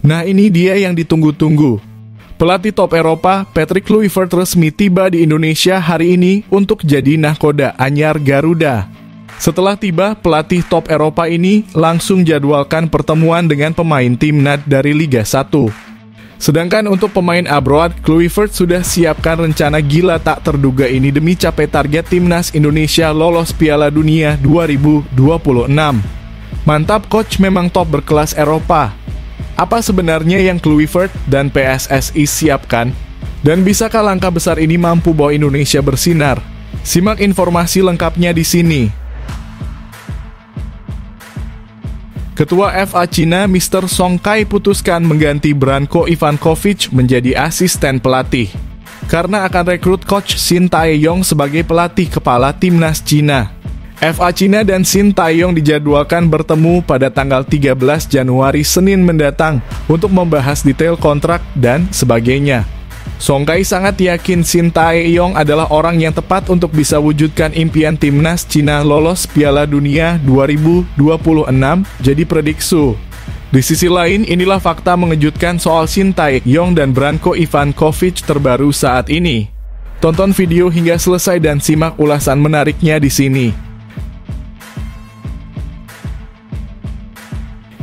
Nah ini dia yang ditunggu-tunggu. Pelatih top Eropa, Patrick Kluivert resmi tiba di Indonesia hari ini untuk jadi nahkoda anyar Garuda. Setelah tiba, pelatih top Eropa ini langsung jadwalkan pertemuan dengan pemain timnas dari Liga 1. Sedangkan untuk pemain abroad, Kluivert sudah siapkan rencana gila tak terduga ini demi capai target timnas Indonesia lolos Piala Dunia 2026. Mantap, coach memang top berkelas Eropa. Apa sebenarnya yang Kluivert dan PSSI siapkan? Dan bisakah langkah besar ini mampu bawa Indonesia bersinar? Simak informasi lengkapnya di sini. Ketua FA Cina Mr. Song Kai putuskan mengganti Branko Ivankovic menjadi asisten pelatih karena akan rekrut coach Shin Tae-yong sebagai pelatih kepala timnas Cina. FA Cina dan Shin Tae-yong dijadwalkan bertemu pada tanggal 13 Januari Senin mendatang untuk membahas detail kontrak dan sebagainya. Song Kai sangat yakin Shin Tae-yong adalah orang yang tepat untuk bisa wujudkan impian timnas Cina lolos Piala Dunia 2026, jadi prediksi. Di sisi lain, inilah fakta mengejutkan soal Shin Tae-yong dan Branko Ivankovic terbaru saat ini. Tonton video hingga selesai dan simak ulasan menariknya di sini.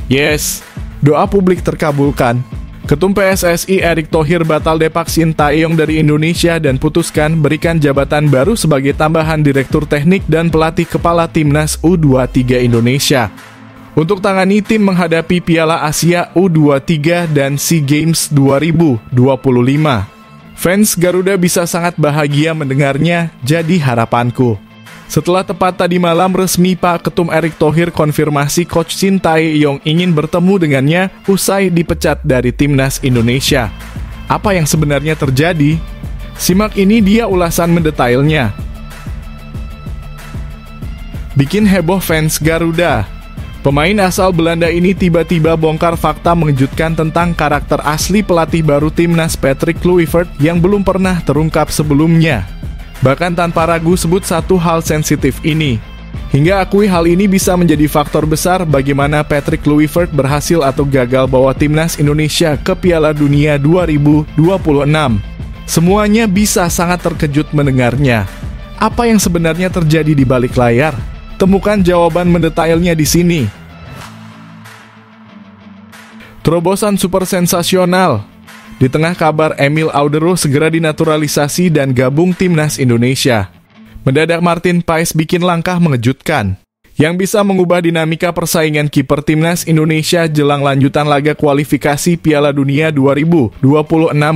Yes, doa publik terkabulkan. Ketum PSSI Erick Thohir batal depak Shin Tae-yong dari Indonesia dan putuskan berikan jabatan baru sebagai tambahan Direktur Teknik dan Pelatih Kepala Timnas U23 Indonesia untuk tangani tim menghadapi Piala Asia U23 dan SEA Games 2025. Fans Garuda bisa sangat bahagia mendengarnya, jadi harapanku. Setelah tepat tadi malam resmi Pak Ketum Erick Thohir konfirmasi coach Shin Tae-yong ingin bertemu dengannya usai dipecat dari timnas Indonesia. Apa yang sebenarnya terjadi? Simak ini dia ulasan mendetailnya. Bikin heboh fans Garuda. Pemain asal Belanda ini tiba-tiba bongkar fakta mengejutkan tentang karakter asli pelatih baru timnas Patrick Kluivert yang belum pernah terungkap sebelumnya. Bahkan tanpa ragu sebut satu hal sensitif ini. Hingga akui hal ini bisa menjadi faktor besar bagaimana Patrick Kluivert berhasil atau gagal bawa timnas Indonesia ke Piala Dunia 2026. Semuanya bisa sangat terkejut mendengarnya. Apa yang sebenarnya terjadi di balik layar? Temukan jawaban mendetailnya di sini. Terobosan super sensasional. Di tengah kabar Emil Audero segera dinaturalisasi dan gabung timnas Indonesia, mendadak Martin Paes bikin langkah mengejutkan yang bisa mengubah dinamika persaingan kiper timnas Indonesia jelang lanjutan laga kualifikasi Piala Dunia 2026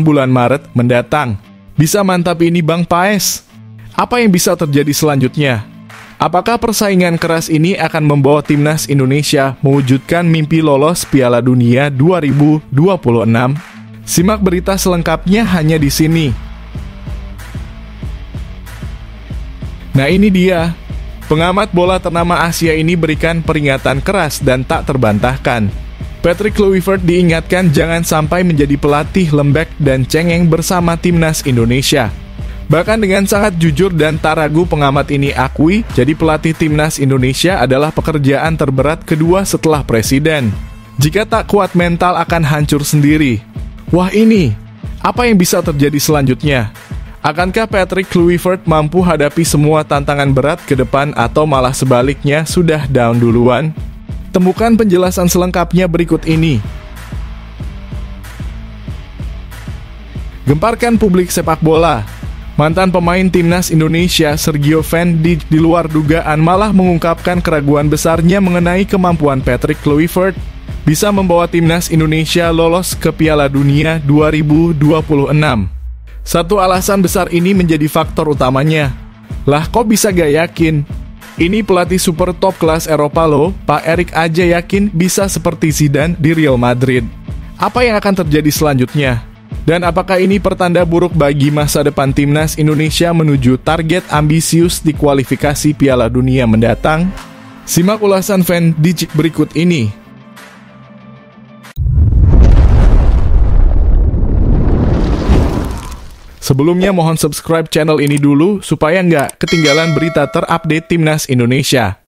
bulan Maret mendatang. Bisa mantap ini Bang Paes. Apa yang bisa terjadi selanjutnya? Apakah persaingan keras ini akan membawa timnas Indonesia mewujudkan mimpi lolos Piala Dunia 2026? Simak berita selengkapnya hanya di sini. Nah ini dia, pengamat bola ternama Asia ini berikan peringatan keras dan tak terbantahkan. Patrick Kluivert diingatkan jangan sampai menjadi pelatih lembek dan cengeng bersama timnas Indonesia. Bahkan dengan sangat jujur dan tak ragu pengamat ini akui, jadi pelatih timnas Indonesia adalah pekerjaan terberat kedua setelah presiden. Jika tak kuat mental akan hancur sendiri. Wah ini, apa yang bisa terjadi selanjutnya? Akankah Patrick Kluivert mampu hadapi semua tantangan berat ke depan atau malah sebaliknya sudah down duluan? Temukan penjelasan selengkapnya berikut ini. Gemparkan publik sepak bola. Mantan pemain timnas Indonesia Sergio Van di luar dugaan malah mengungkapkan keraguan besarnya mengenai kemampuan Patrick Kluivert bisa membawa timnas Indonesia lolos ke Piala Dunia 2026. Satu alasan besar ini menjadi faktor utamanya. Lah kok bisa gak yakin? Ini pelatih super top kelas Eropa loh, Pak Erick aja yakin bisa seperti Zidane di Real Madrid. Apa yang akan terjadi selanjutnya? Dan apakah ini pertanda buruk bagi masa depan timnas Indonesia menuju target ambisius di kualifikasi Piala Dunia mendatang? Simak ulasan Van Dijk berikut ini. Sebelumnya mohon subscribe channel ini dulu supaya nggak ketinggalan berita terupdate timnas Indonesia.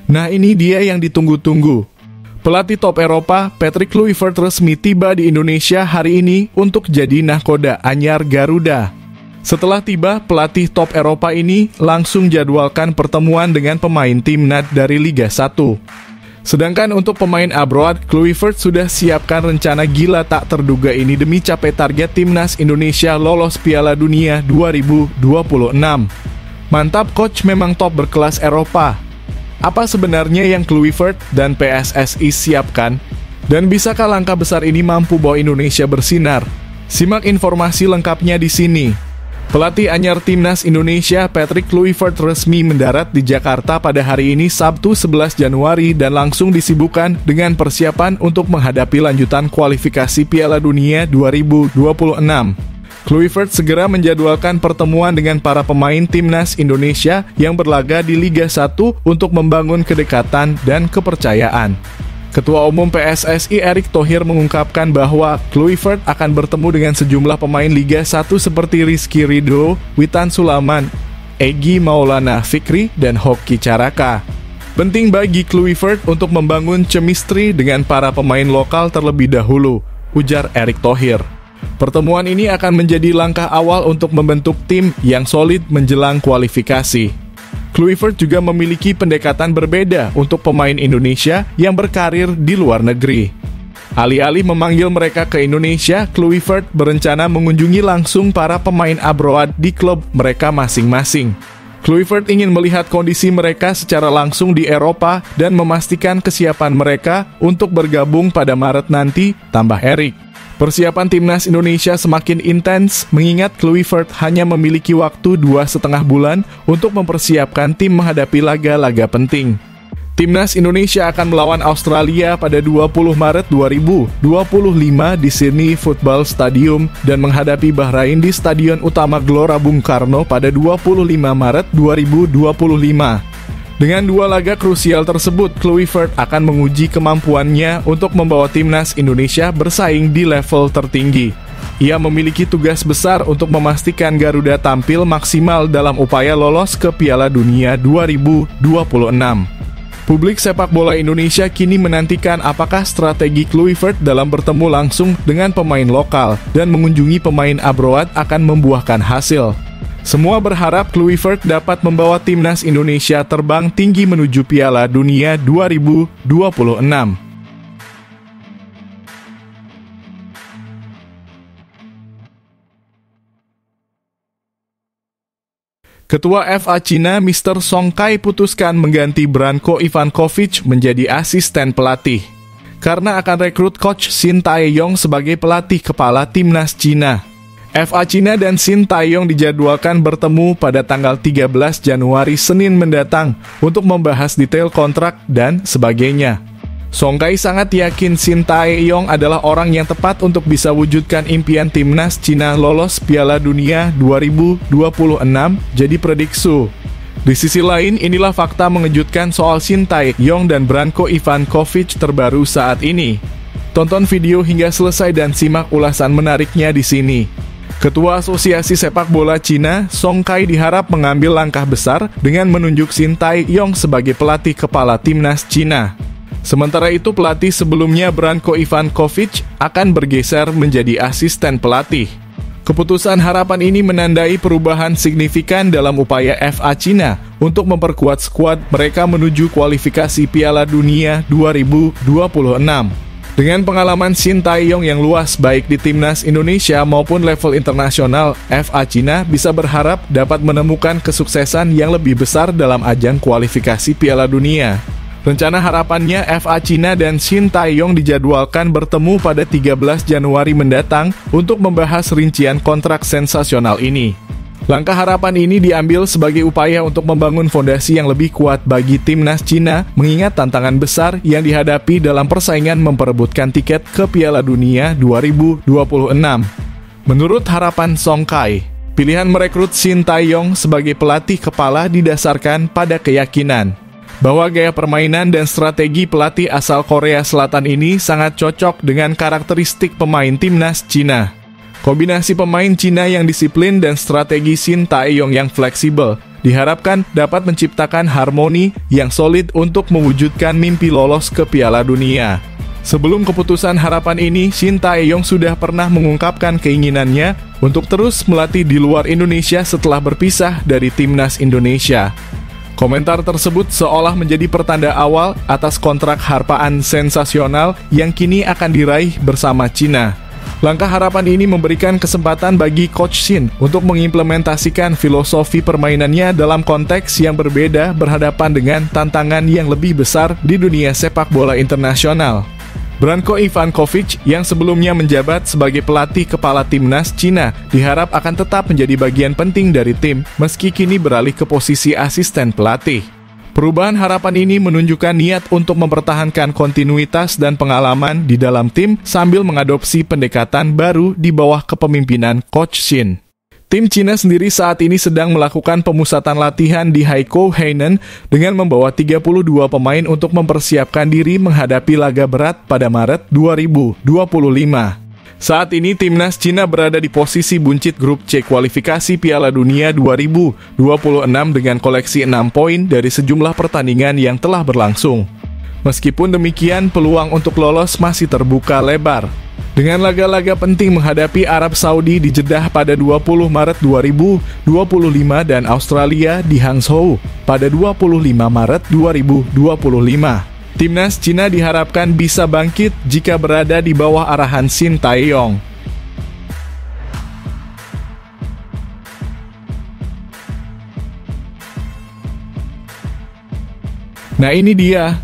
Nah ini dia yang ditunggu-tunggu. Pelatih top Eropa, Patrick Kluivert resmi tiba di Indonesia hari ini untuk jadi nahkoda anyar Garuda. Setelah tiba, pelatih top Eropa ini langsung jadwalkan pertemuan dengan pemain timnas dari Liga 1. Sedangkan untuk pemain abroad, Kluivert sudah siapkan rencana gila tak terduga ini demi capai target timnas Indonesia lolos Piala Dunia 2026. Mantap, coach memang top berkelas Eropa. Apa sebenarnya yang Kluivert dan PSSI siapkan? Dan bisakah langkah besar ini mampu bawa Indonesia bersinar? Simak informasi lengkapnya di sini. Pelatih anyar timnas Indonesia Patrick Kluivert resmi mendarat di Jakarta pada hari ini Sabtu 11 Januari dan langsung disibukkan dengan persiapan untuk menghadapi lanjutan kualifikasi Piala Dunia 2026. Kluivert segera menjadwalkan pertemuan dengan para pemain timnas Indonesia yang berlaga di Liga 1 untuk membangun kedekatan dan kepercayaan. Ketua Umum PSSI Erick Thohir mengungkapkan bahwa Kluivert akan bertemu dengan sejumlah pemain Liga 1 seperti Rizky Ridho, Witan Sulaiman, Egy Maulana Fikri, dan Hoki Caraka. Penting bagi Kluivert untuk membangun chemistry dengan para pemain lokal terlebih dahulu, ujar Erick Thohir. Pertemuan ini akan menjadi langkah awal untuk membentuk tim yang solid menjelang kualifikasi. Kluivert juga memiliki pendekatan berbeda untuk pemain Indonesia yang berkarir di luar negeri. Alih-alih memanggil mereka ke Indonesia, Kluivert berencana mengunjungi langsung para pemain abroad di klub mereka masing-masing. Kluivert ingin melihat kondisi mereka secara langsung di Eropa dan memastikan kesiapan mereka untuk bergabung pada Maret nanti, tambah Erick. Persiapan timnas Indonesia semakin intens mengingat Kluivert hanya memiliki waktu 2,5 bulan untuk mempersiapkan tim menghadapi laga-laga penting. Timnas Indonesia akan melawan Australia pada 20 Maret 2025 di Sydney Football Stadium dan menghadapi Bahrain di Stadion Utama Gelora Bung Karno pada 25 Maret 2025. Dengan dua laga krusial tersebut, Kluivert akan menguji kemampuannya untuk membawa timnas Indonesia bersaing di level tertinggi. Ia memiliki tugas besar untuk memastikan Garuda tampil maksimal dalam upaya lolos ke Piala Dunia 2026. Publik sepak bola Indonesia kini menantikan apakah strategi Kluivert dalam bertemu langsung dengan pemain lokal dan mengunjungi pemain abroad akan membuahkan hasil. Semua berharap Kluivert dapat membawa timnas Indonesia terbang tinggi menuju Piala Dunia 2026. Ketua FA Cina Mr. Song Kai putuskan mengganti Branko Ivankovic menjadi asisten pelatih karena akan rekrut coach Shin Tae-yong sebagai pelatih kepala timnas Cina. FA Cina dan Shin Tae-yong dijadwalkan bertemu pada tanggal 13 Januari Senin mendatang untuk membahas detail kontrak dan sebagainya. Song Kai sangat yakin Shin Tae-yong adalah orang yang tepat untuk bisa wujudkan impian timnas Cina lolos Piala Dunia 2026, jadi prediksi. Di sisi lain, inilah fakta mengejutkan soal Shin Tae-yong dan Branko Ivankovic terbaru saat ini. Tonton video hingga selesai dan simak ulasan menariknya di sini. Ketua Asosiasi Sepak Bola Cina, Song Kai diharap mengambil langkah besar dengan menunjuk Shin Tae-yong sebagai pelatih kepala timnas Cina. Sementara itu, pelatih sebelumnya Branko Ivankovic akan bergeser menjadi asisten pelatih. Keputusan harapan ini menandai perubahan signifikan dalam upaya FA Cina untuk memperkuat skuad mereka menuju kualifikasi Piala Dunia 2026. Dengan pengalaman Shin Tae-yong yang luas baik di timnas Indonesia maupun level internasional, FA Cina bisa berharap dapat menemukan kesuksesan yang lebih besar dalam ajang kualifikasi Piala Dunia. Rencana harapannya FA Cina dan Shin Tae-yong dijadwalkan bertemu pada 13 Januari mendatang untuk membahas rincian kontrak sensasional ini. Langkah harapan ini diambil sebagai upaya untuk membangun fondasi yang lebih kuat bagi timnas Cina, mengingat tantangan besar yang dihadapi dalam persaingan memperebutkan tiket ke Piala Dunia 2026. Menurut harapan Song Kai, pilihan merekrut Shin Tae-yong sebagai pelatih kepala didasarkan pada keyakinan bahwa gaya permainan dan strategi pelatih asal Korea Selatan ini sangat cocok dengan karakteristik pemain timnas Cina. Kombinasi pemain Cina yang disiplin dan strategi Shin Tae-yong yang fleksibel diharapkan dapat menciptakan harmoni yang solid untuk mewujudkan mimpi lolos ke Piala Dunia. Sebelum keputusan harapan ini, Shin Tae-yong sudah pernah mengungkapkan keinginannya untuk terus melatih di luar Indonesia setelah berpisah dari timnas Indonesia. Komentar tersebut seolah menjadi pertanda awal atas kontrak harpaan sensasional yang kini akan diraih bersama Cina. Langkah harapan ini memberikan kesempatan bagi Coach Shin untuk mengimplementasikan filosofi permainannya dalam konteks yang berbeda berhadapan dengan tantangan yang lebih besar di dunia sepak bola internasional. Branko Ivankovic yang sebelumnya menjabat sebagai pelatih kepala timnas Cina diharap akan tetap menjadi bagian penting dari tim meski kini beralih ke posisi asisten pelatih. Perubahan harapan ini menunjukkan niat untuk mempertahankan kontinuitas dan pengalaman di dalam tim sambil mengadopsi pendekatan baru di bawah kepemimpinan Coach Shin. Tim Cina sendiri saat ini sedang melakukan pemusatan latihan di Haikou, Hainan dengan membawa 32 pemain untuk mempersiapkan diri menghadapi laga berat pada Maret 2025. Saat ini timnas Cina berada di posisi buncit grup C kualifikasi Piala Dunia 2026 dengan koleksi 6 poin dari sejumlah pertandingan yang telah berlangsung. Meskipun demikian, peluang untuk lolos masih terbuka lebar. Dengan laga-laga penting menghadapi Arab Saudi di Jeddah pada 20 Maret 2025 dan Australia di Hangzhou pada 25 Maret 2025. Timnas Cina diharapkan bisa bangkit jika berada di bawah arahan Shin Tae-yong. Nah ini dia.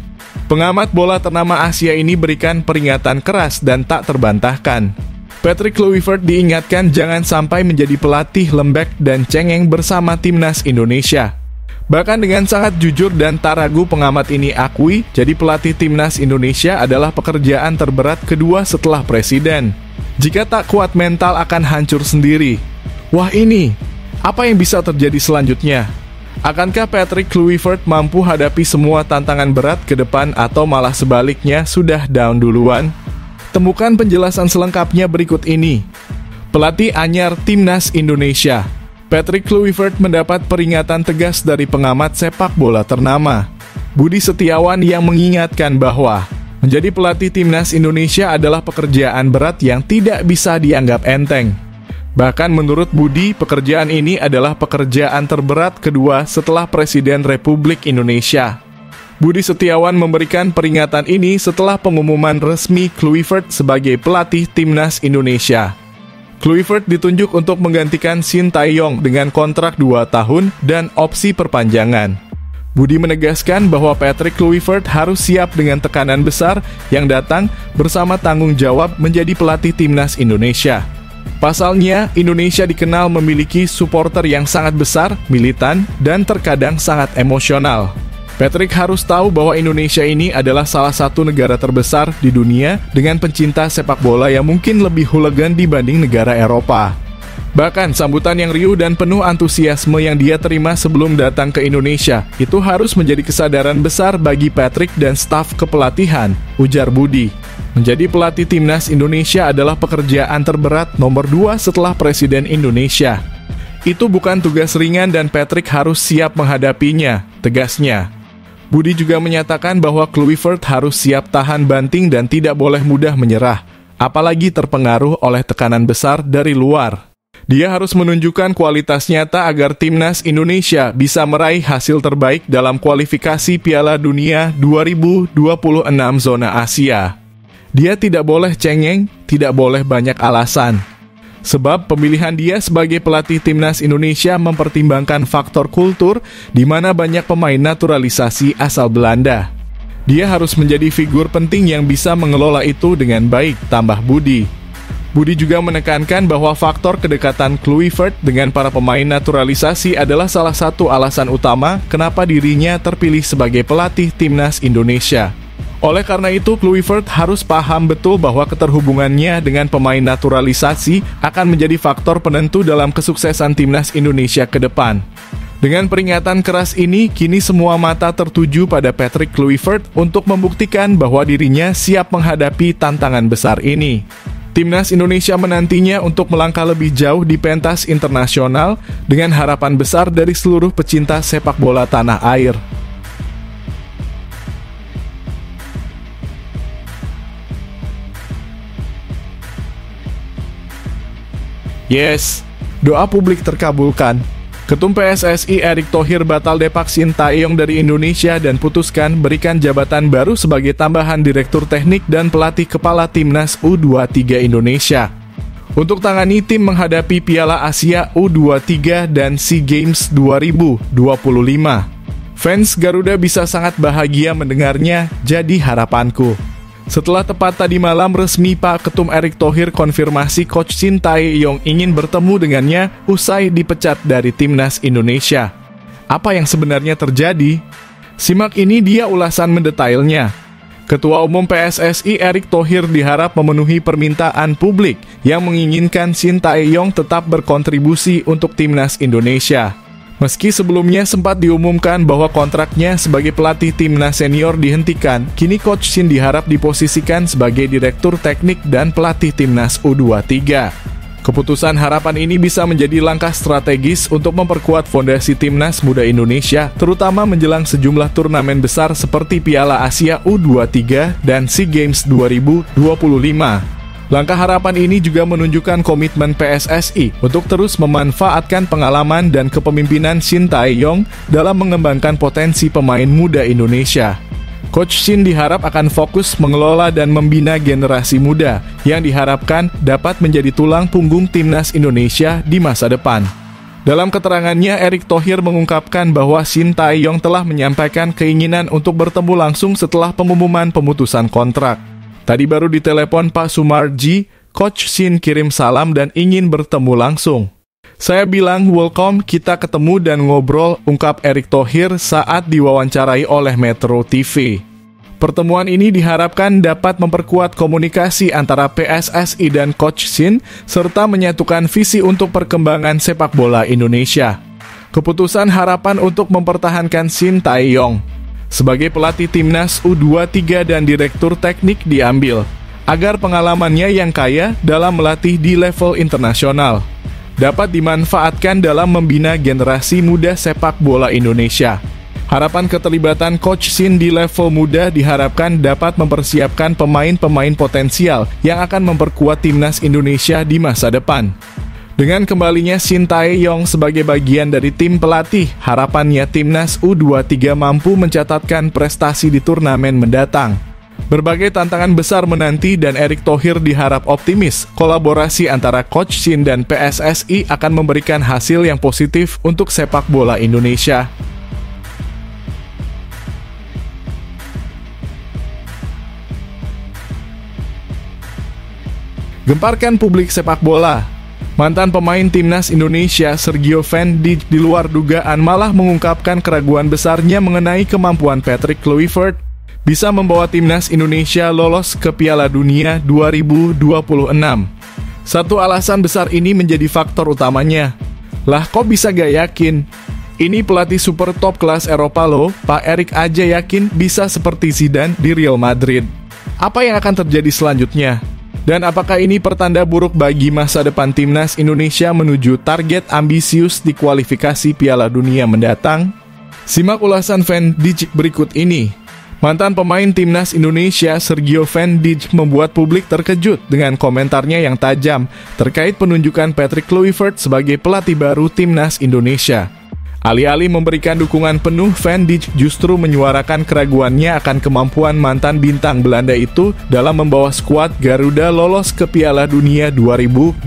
Pengamat bola ternama Asia ini berikan peringatan keras dan tak terbantahkan. Patrick Kluivert diingatkan jangan sampai menjadi pelatih lembek dan cengeng bersama timnas Indonesia. Bahkan dengan sangat jujur dan tak ragu pengamat ini akui, jadi pelatih timnas Indonesia adalah pekerjaan terberat kedua setelah presiden. Jika tak kuat mental akan hancur sendiri. Wah ini, apa yang bisa terjadi selanjutnya? Akankah Patrick Kluivert mampu hadapi semua tantangan berat ke depan atau malah sebaliknya sudah down duluan? Temukan penjelasan selengkapnya berikut ini. Pelatih anyar Timnas Indonesia. Patrick Kluivert mendapat peringatan tegas dari pengamat sepak bola ternama, Budi Setiawan, yang mengingatkan bahwa menjadi pelatih Timnas Indonesia adalah pekerjaan berat yang tidak bisa dianggap enteng. Bahkan menurut Budi, pekerjaan ini adalah pekerjaan terberat kedua setelah Presiden Republik Indonesia. Budi Setiawan memberikan peringatan ini setelah pengumuman resmi Kluivert sebagai pelatih Timnas Indonesia. Kluivert ditunjuk untuk menggantikan Shin Tae-yong dengan kontrak 2 tahun dan opsi perpanjangan. Budi menegaskan bahwa Patrick Kluivert harus siap dengan tekanan besar yang datang bersama tanggung jawab menjadi pelatih Timnas Indonesia. Pasalnya, Indonesia dikenal memiliki supporter yang sangat besar, militan, dan terkadang sangat emosional. Patrick harus tahu bahwa Indonesia ini adalah salah satu negara terbesar di dunia dengan pencinta sepak bola yang mungkin lebih hooligan dibanding negara Eropa. Bahkan sambutan yang riuh dan penuh antusiasme yang dia terima sebelum datang ke Indonesia itu harus menjadi kesadaran besar bagi Patrick dan staf kepelatihan, ujar Budi. Menjadi pelatih Timnas Indonesia adalah pekerjaan terberat nomor 2 setelah Presiden Indonesia. Itu bukan tugas ringan dan Patrick harus siap menghadapinya, tegasnya. Budi juga menyatakan bahwa Kluivert harus siap tahan banting dan tidak boleh mudah menyerah, apalagi terpengaruh oleh tekanan besar dari luar. Dia harus menunjukkan kualitas nyata agar Timnas Indonesia bisa meraih hasil terbaik dalam kualifikasi Piala Dunia 2026 zona Asia. Dia tidak boleh cengeng, tidak boleh banyak alasan. Sebab pemilihan dia sebagai pelatih Timnas Indonesia mempertimbangkan faktor kultur di mana banyak pemain naturalisasi asal Belanda. Dia harus menjadi figur penting yang bisa mengelola itu dengan baik, tambah Budi. Budi juga menekankan bahwa faktor kedekatan Kluivert dengan para pemain naturalisasi adalah salah satu alasan utama kenapa dirinya terpilih sebagai pelatih Timnas Indonesia. Oleh karena itu, Kluivert harus paham betul bahwa keterhubungannya dengan pemain naturalisasi akan menjadi faktor penentu dalam kesuksesan Timnas Indonesia ke depan. Dengan peringatan keras ini, kini semua mata tertuju pada Patrick Kluivert untuk membuktikan bahwa dirinya siap menghadapi tantangan besar ini. Timnas Indonesia menantinya untuk melangkah lebih jauh di pentas internasional dengan harapan besar dari seluruh pecinta sepak bola tanah air. Yes, doa publik terkabulkan. Ketum PSSI Erick Thohir batal depak Sintayong dari Indonesia dan putuskan berikan jabatan baru sebagai tambahan Direktur Teknik dan Pelatih Kepala Timnas U23 Indonesia. Untuk tangani tim menghadapi Piala Asia U23 dan SEA Games 2025. Fans Garuda bisa sangat bahagia mendengarnya, jadi harapanku. Setelah tepat tadi malam resmi Pak Ketum Erick Thohir konfirmasi Coach Sintayong ingin bertemu dengannya usai dipecat dari Timnas Indonesia. Apa yang sebenarnya terjadi? Simak ini dia ulasan mendetailnya. Ketua Umum PSSI Erick Thohir diharap memenuhi permintaan publik yang menginginkan Sintayong tetap berkontribusi untuk Timnas Indonesia. Meski sebelumnya sempat diumumkan bahwa kontraknya sebagai pelatih timnas senior dihentikan, kini Coach Sin diharap diposisikan sebagai Direktur Teknik dan Pelatih Timnas U23. Keputusan harapan ini bisa menjadi langkah strategis untuk memperkuat fondasi Timnas Muda Indonesia, terutama menjelang sejumlah turnamen besar seperti Piala Asia U23 dan SEA Games 2025. Langkah harapan ini juga menunjukkan komitmen PSSI untuk terus memanfaatkan pengalaman dan kepemimpinan Sintayong dalam mengembangkan potensi pemain muda Indonesia. Coach Sin diharap akan fokus mengelola dan membina generasi muda yang diharapkan dapat menjadi tulang punggung Timnas Indonesia di masa depan. Dalam keterangannya, Erick Thohir mengungkapkan bahwa Sintayong telah menyampaikan keinginan untuk bertemu langsung setelah pengumuman pemutusan kontrak. Tadi baru ditelepon Pak Sumarji, Coach Sin kirim salam dan ingin bertemu langsung. Saya bilang welcome, kita ketemu dan ngobrol, ungkap Erick Thohir saat diwawancarai oleh Metro TV. Pertemuan ini diharapkan dapat memperkuat komunikasi antara PSSI dan Coach Sin, serta menyatukan visi untuk perkembangan sepak bola Indonesia. Keputusan harapan untuk mempertahankan Sintayong sebagai pelatih Timnas U23 dan Direktur Teknik diambil, agar pengalamannya yang kaya dalam melatih di level internasional dapat dimanfaatkan dalam membina generasi muda sepak bola Indonesia. Harapan keterlibatan Coach Sin di level muda diharapkan dapat mempersiapkan pemain-pemain potensial yang akan memperkuat Timnas Indonesia di masa depan. Dengan kembalinya Sintayong sebagai bagian dari tim pelatih, harapannya Timnas U23 mampu mencatatkan prestasi di turnamen mendatang. Berbagai tantangan besar menanti dan Erick Thohir diharap optimis, kolaborasi antara Coach Sin dan PSSI akan memberikan hasil yang positif untuk sepak bola Indonesia. Gemparkan publik sepak bola. Mantan pemain Timnas Indonesia Sergio Van Dijk di luar dugaan malah mengungkapkan keraguan besarnya mengenai kemampuan Patrick Kluivert bisa membawa Timnas Indonesia lolos ke Piala Dunia 2026. Satu alasan besar ini menjadi faktor utamanya. Lah kok bisa gak yakin? Ini pelatih super top kelas Eropa loh, Pak Erick aja yakin bisa seperti Zidane di Real Madrid. Apa yang akan terjadi selanjutnya? Dan apakah ini pertanda buruk bagi masa depan Timnas Indonesia menuju target ambisius di kualifikasi Piala Dunia mendatang? Simak ulasan Van Dijk berikut ini. Mantan pemain Timnas Indonesia Sergio Van Dijk membuat publik terkejut dengan komentarnya yang tajam terkait penunjukan Patrick Kluivert sebagai pelatih baru Timnas Indonesia. Alih-alih memberikan dukungan penuh, Van Dijk justru menyuarakan keraguannya akan kemampuan mantan bintang Belanda itu dalam membawa skuad Garuda lolos ke Piala Dunia 2026.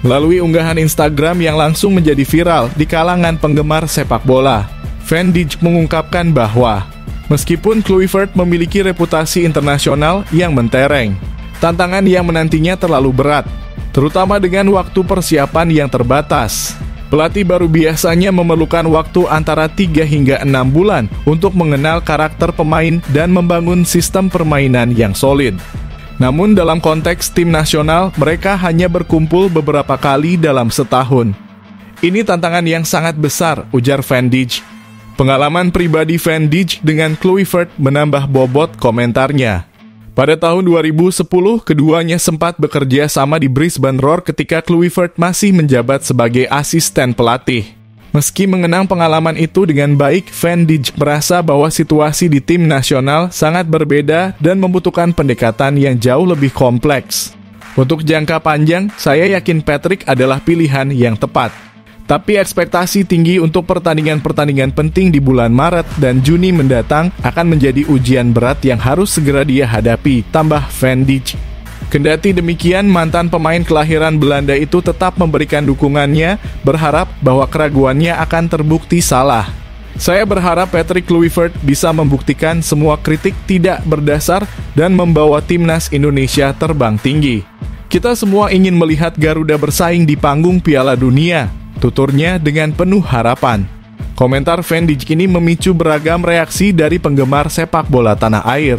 Melalui unggahan Instagram yang langsung menjadi viral di kalangan penggemar sepak bola, Van Dijk mengungkapkan bahwa meskipun Kluivert memiliki reputasi internasional yang mentereng, tantangan yang menantinya terlalu berat, terutama dengan waktu persiapan yang terbatas. Pelatih baru biasanya memerlukan waktu antara 3 hingga 6 bulan untuk mengenal karakter pemain dan membangun sistem permainan yang solid. Namun dalam konteks tim nasional, mereka hanya berkumpul beberapa kali dalam setahun. Ini tantangan yang sangat besar, ujar Van Dijk. Pengalaman pribadi Van Dijk dengan Kluivert menambah bobot komentarnya. Pada tahun 2010, keduanya sempat bekerja sama di Brisbane Roar ketika Kluivert masih menjabat sebagai asisten pelatih. Meski mengenang pengalaman itu dengan baik, Van Dijk merasa bahwa situasi di tim nasional sangat berbeda dan membutuhkan pendekatan yang jauh lebih kompleks. Untuk jangka panjang, saya yakin Patrick adalah pilihan yang tepat. Tapi ekspektasi tinggi untuk pertandingan-pertandingan penting di bulan Maret dan Juni mendatang akan menjadi ujian berat yang harus segera dia hadapi, tambah Van Dijk. Kendati demikian, mantan pemain kelahiran Belanda itu tetap memberikan dukungannya, berharap bahwa keraguannya akan terbukti salah. Saya berharap Patrick Kluivert bisa membuktikan semua kritik tidak berdasar dan membawa timnas Indonesia terbang tinggi. Kita semua ingin melihat Garuda bersaing di panggung Piala Dunia, tuturnya dengan penuh harapan. Komentar Van Dijk ini memicu beragam reaksi dari penggemar sepak bola tanah air.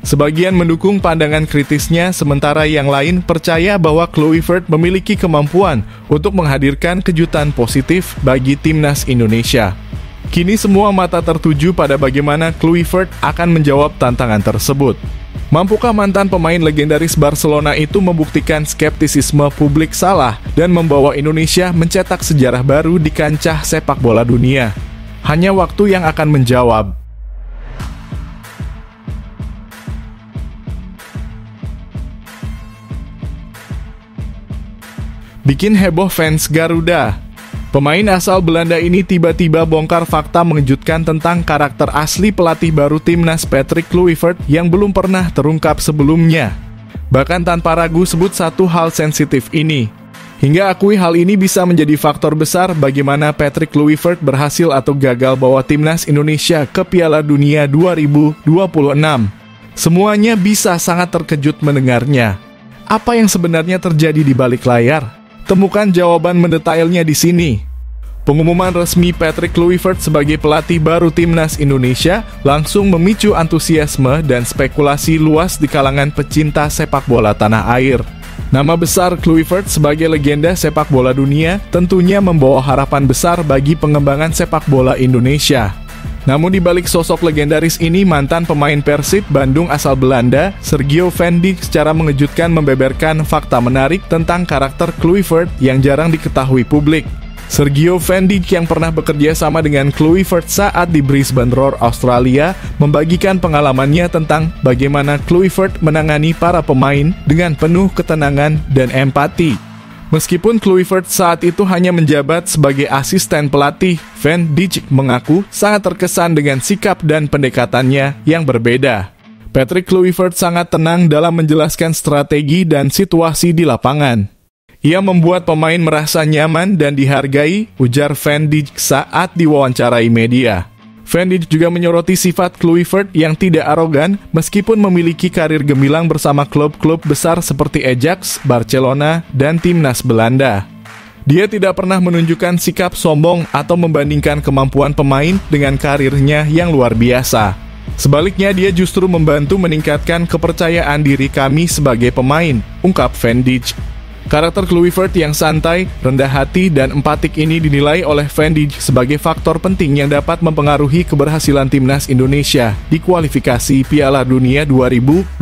Sebagian mendukung pandangan kritisnya, sementara yang lain percaya bahwa Kluivert memiliki kemampuan untuk menghadirkan kejutan positif bagi timnas Indonesia. Kini semua mata tertuju pada bagaimana Kluivert akan menjawab tantangan tersebut. Mampukah mantan pemain legendaris Barcelona itu membuktikan skeptisisme publik salah dan membawa Indonesia mencetak sejarah baru di kancah sepak bola dunia? Hanya waktu yang akan menjawab. Bikin heboh fans Garuda. Pemain asal Belanda ini tiba-tiba bongkar fakta mengejutkan tentang karakter asli pelatih baru timnas Patrick Kluivert yang belum pernah terungkap sebelumnya. Bahkan tanpa ragu sebut satu hal sensitif ini. Hingga akui hal ini bisa menjadi faktor besar bagaimana Patrick Kluivert berhasil atau gagal bawa timnas Indonesia ke Piala Dunia 2026. Semuanya bisa sangat terkejut mendengarnya. Apa yang sebenarnya terjadi di balik layar? Temukan jawaban mendetailnya di sini. Pengumuman resmi Patrick Kluivert sebagai pelatih baru timnas Indonesia langsung memicu antusiasme dan spekulasi luas di kalangan pecinta sepak bola tanah air. Nama besar Kluivert sebagai legenda sepak bola dunia tentunya membawa harapan besar bagi pengembangan sepak bola Indonesia. Namun di balik sosok legendaris ini, mantan pemain Persib Bandung asal Belanda, Sergio Van Dijk secara mengejutkan membeberkan fakta menarik tentang karakter Kluivert yang jarang diketahui publik. Sergio Van Dijk yang pernah bekerja sama dengan Kluivert saat di Brisbane Roar, Australia, membagikan pengalamannya tentang bagaimana Kluivert menangani para pemain dengan penuh ketenangan dan empati. Meskipun Kluivert saat itu hanya menjabat sebagai asisten pelatih, Van Dijk mengaku sangat terkesan dengan sikap dan pendekatannya yang berbeda. Patrick Kluivert sangat tenang dalam menjelaskan strategi dan situasi di lapangan. Ia membuat pemain merasa nyaman dan dihargai, ujar Van Dijk saat diwawancarai media. Van Dijk juga menyoroti sifat Kluivert yang tidak arogan meskipun memiliki karir gemilang bersama klub-klub besar seperti Ajax, Barcelona, dan timnas Belanda. Dia tidak pernah menunjukkan sikap sombong atau membandingkan kemampuan pemain dengan karirnya yang luar biasa. Sebaliknya, dia justru membantu meningkatkan kepercayaan diri kami sebagai pemain, ungkap Van Dijk. Karakter Kluivert yang santai, rendah hati, dan empatik ini dinilai oleh Van Dijk sebagai faktor penting yang dapat mempengaruhi keberhasilan timnas Indonesia di kualifikasi Piala Dunia 2026.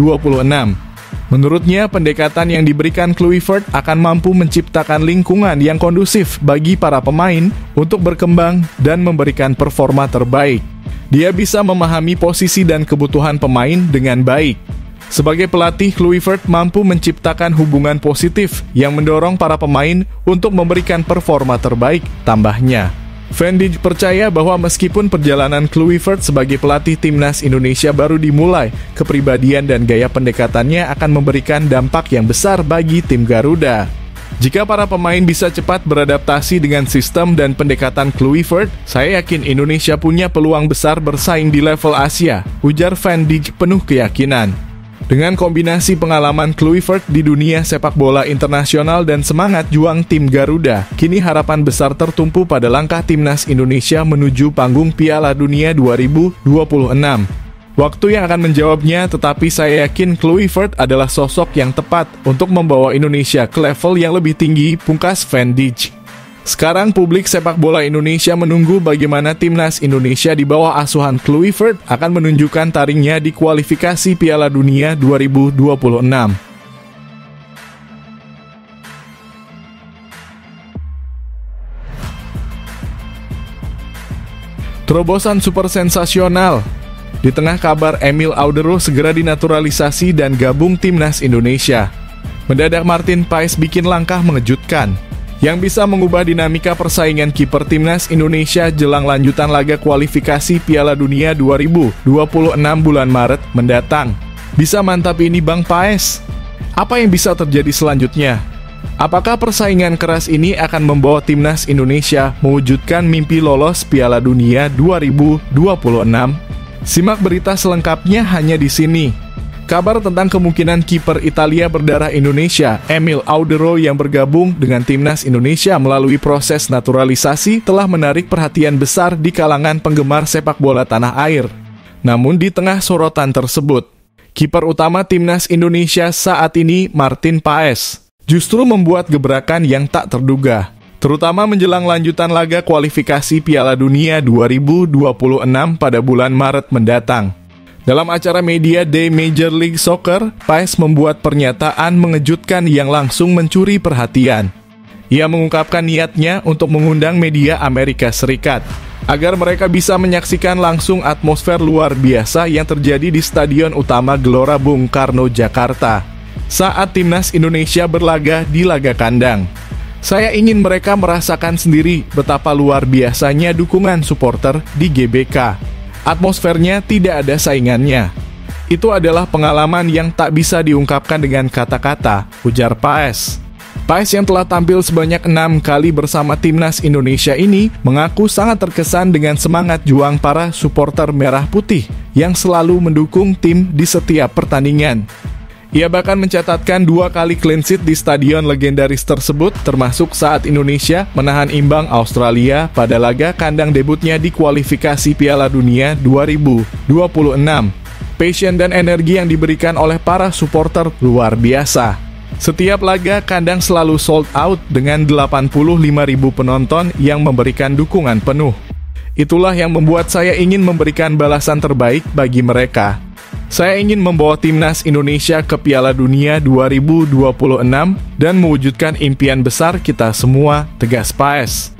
Menurutnya, pendekatan yang diberikan Kluivert akan mampu menciptakan lingkungan yang kondusif bagi para pemain untuk berkembang dan memberikan performa terbaik. Dia bisa memahami posisi dan kebutuhan pemain dengan baik. Sebagai pelatih, Kluivert mampu menciptakan hubungan positif yang mendorong para pemain untuk memberikan performa terbaik, tambahnya. Van Dijk percaya bahwa meskipun perjalanan Kluivert sebagai pelatih timnas Indonesia baru dimulai, kepribadian dan gaya pendekatannya akan memberikan dampak yang besar bagi tim Garuda. Jika para pemain bisa cepat beradaptasi dengan sistem dan pendekatan Kluivert, saya yakin Indonesia punya peluang besar bersaing di level Asia, ujar Van Dijk penuh keyakinan. Dengan kombinasi pengalaman Kluivert di dunia sepak bola internasional dan semangat juang tim Garuda, kini harapan besar tertumpu pada langkah timnas Indonesia menuju panggung Piala Dunia 2026. Waktu yang akan menjawabnya, tetapi saya yakin Kluivert adalah sosok yang tepat untuk membawa Indonesia ke level yang lebih tinggi, pungkas Van Dijk. Sekarang publik sepak bola Indonesia menunggu bagaimana timnas Indonesia di bawah asuhan Kluivert akan menunjukkan taringnya di kualifikasi Piala Dunia 2026. Terobosan super sensasional. Di tengah kabar Emil Audero segera dinaturalisasi dan gabung timnas Indonesia, mendadak Martin Paes bikin langkah mengejutkan yang bisa mengubah dinamika persaingan kiper timnas Indonesia jelang lanjutan laga kualifikasi Piala Dunia 2026 bulan Maret mendatang. Bisa mantap ini Bang Paes. Apa yang bisa terjadi selanjutnya? Apakah persaingan keras ini akan membawa timnas Indonesia mewujudkan mimpi lolos Piala Dunia 2026? Simak berita selengkapnya hanya di sini. Kabar tentang kemungkinan kiper Italia berdarah Indonesia, Emil Audero yang bergabung dengan timnas Indonesia melalui proses naturalisasi telah menarik perhatian besar di kalangan penggemar sepak bola tanah air. Namun di tengah sorotan tersebut, kiper utama timnas Indonesia saat ini, Martin Paes, justru membuat gebrakan yang tak terduga, terutama menjelang lanjutan laga kualifikasi Piala Dunia 2026 pada bulan Maret mendatang. Dalam acara Media Day Major League Soccer, Paes membuat pernyataan mengejutkan yang langsung mencuri perhatian. Ia mengungkapkan niatnya untuk mengundang media Amerika Serikat agar mereka bisa menyaksikan langsung atmosfer luar biasa yang terjadi di Stadion Utama Gelora Bung Karno, Jakarta, saat timnas Indonesia berlaga di laga kandang. Saya ingin mereka merasakan sendiri betapa luar biasanya dukungan supporter di GBK. Atmosfernya tidak ada saingannya. Itu adalah pengalaman yang tak bisa diungkapkan dengan kata-kata, ujar Paes. Paes yang telah tampil sebanyak 6 kali bersama timnas Indonesia ini mengaku sangat terkesan dengan semangat juang para supporter merah putih yang selalu mendukung tim di setiap pertandingan. Ia bahkan mencatatkan 2 kali clean sheet di stadion legendaris tersebut, termasuk saat Indonesia menahan imbang Australia pada laga kandang debutnya di kualifikasi Piala Dunia 2026. Passion dan energi yang diberikan oleh para supporter luar biasa. Setiap laga kandang selalu sold out dengan 85.000 penonton yang memberikan dukungan penuh. Itulah yang membuat saya ingin memberikan balasan terbaik bagi mereka. Saya ingin membawa timnas Indonesia ke Piala Dunia 2026 dan mewujudkan impian besar kita semua, tegas Paes.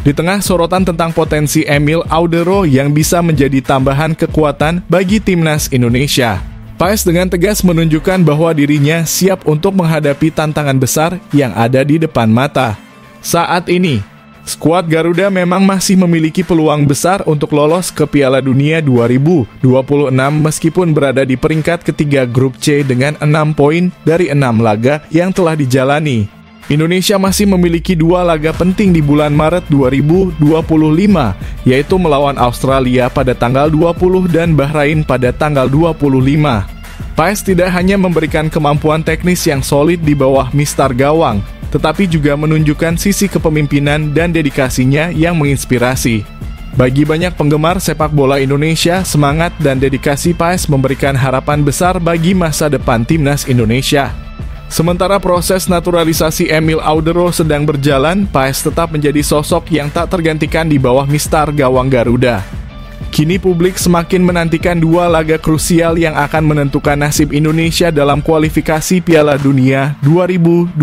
Di tengah sorotan tentang potensi Emil Audero yang bisa menjadi tambahan kekuatan bagi timnas Indonesia, Paes dengan tegas menunjukkan bahwa dirinya siap untuk menghadapi tantangan besar yang ada di depan mata. Saat ini, skuad Garuda memang masih memiliki peluang besar untuk lolos ke Piala Dunia 2026 meskipun berada di peringkat ketiga grup C dengan 6 poin dari 6 laga yang telah dijalani. Indonesia masih memiliki 2 laga penting di bulan Maret 2025, yaitu melawan Australia pada tanggal 20 dan Bahrain pada tanggal 25. Paes tidak hanya memberikan kemampuan teknis yang solid di bawah mistar gawang, tetapi juga menunjukkan sisi kepemimpinan dan dedikasinya yang menginspirasi. Bagi banyak penggemar sepak bola Indonesia, semangat dan dedikasi Paes memberikan harapan besar bagi masa depan timnas Indonesia. Sementara proses naturalisasi Emil Audero sedang berjalan, Paes tetap menjadi sosok yang tak tergantikan di bawah mistar gawang Garuda. Kini publik semakin menantikan 2 laga krusial yang akan menentukan nasib Indonesia dalam kualifikasi Piala Dunia 2026.